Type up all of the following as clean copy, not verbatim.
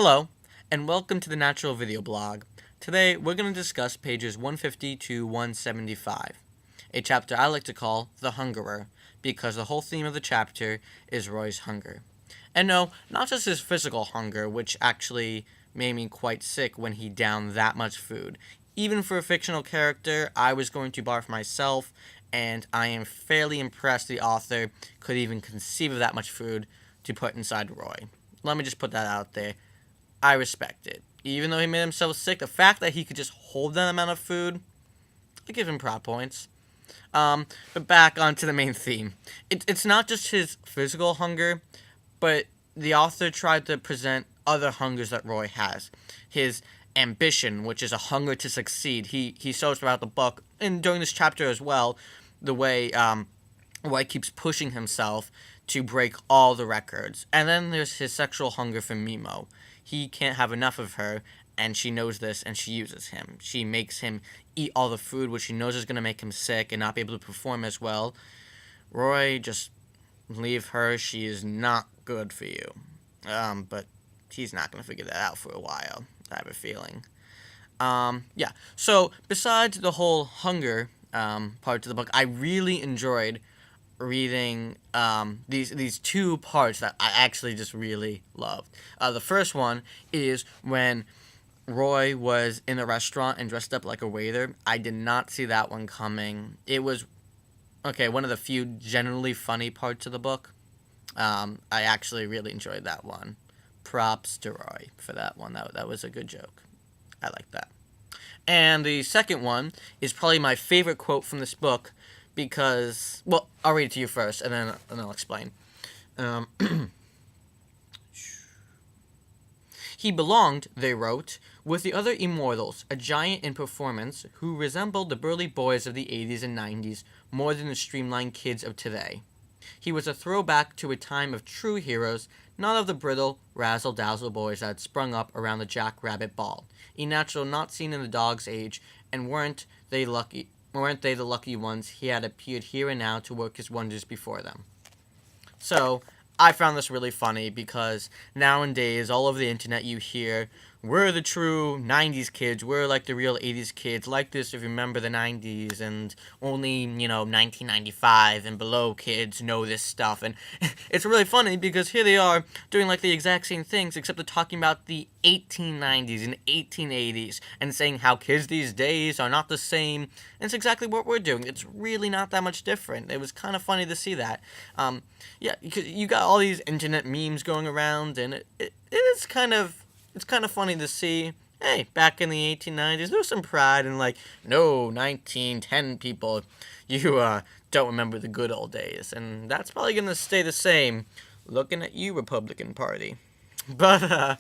Hello, and welcome to the Natural Video Blog. Today, we're going to discuss pages 150 to 175, a chapter I like to call The Hungerer, because the whole theme of the chapter is Roy's hunger. And no, not just his physical hunger, which actually made me quite sick when he downed that much food. Even for a fictional character, I was going to barf myself, and I am fairly impressed the author could even conceive of that much food to put inside Roy. Let me just put that out there. I respect it. Even though he made himself sick, the fact that he could just hold that amount of food, I give him prop points. But back onto the main theme. It's not just his physical hunger, but the author tried to present other hungers that Roy has. His ambition, which is a hunger to succeed. He shows throughout the book, and during this chapter as well, the way Roy keeps pushing himself to break all the records. And then there's his sexual hunger for Mimo. He can't have enough of her, and she knows this, and she uses him. She makes him eat all the food, which she knows is going to make him sick and not be able to perform as well. Roy, just leave her. She is not good for you. But he's not going to figure that out for a while, I have a feeling. Yeah. So, besides the whole hunger part of the book, I really enjoyed reading these two parts that I actually just really loved. The first one is when Roy was in a restaurant and dressed up like a waiter. I did not see that one coming. It was, one of the few generally funny parts of the book. I actually really enjoyed that one. Props to Roy for that one. That was a good joke. I like that. And the second one is probably my favorite quote from this book because, well, I'll read it to you first and then I'll explain. He belonged, they wrote, with the other immortals, a giant in performance who resembled the burly boys of the 80s and 90s more than the streamlined kids of today. He was a throwback to a time of true heroes, not of the brittle, razzle-dazzle boys that had sprung up around the Jackrabbit Ball, a natural not seen in the dog's age, and weren't they the lucky ones he had appeared here and now to work his wonders before them. So, I found this really funny because nowadays, all over the internet you hear, we're the true 90s kids, we're like the real 80s kids, like this if you remember the 90s, and only, 1995 and below kids know this stuff. And it's really funny because here they are doing like the exact same things, except they're talking about the 1890s and 1880s and saying how kids these days are not the same. And it's exactly what we're doing. It's really not that much different. It was kind of funny to see that. Yeah, because you got all these internet memes going around, and it's kind of funny to see, hey, back in the 1890s, there was some pride in, like, no, 1910 people, you don't remember the good old days. And that's probably going to stay the same, looking at you, Republican Party. But,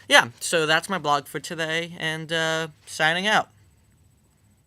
yeah, so that's my blog for today, and signing out.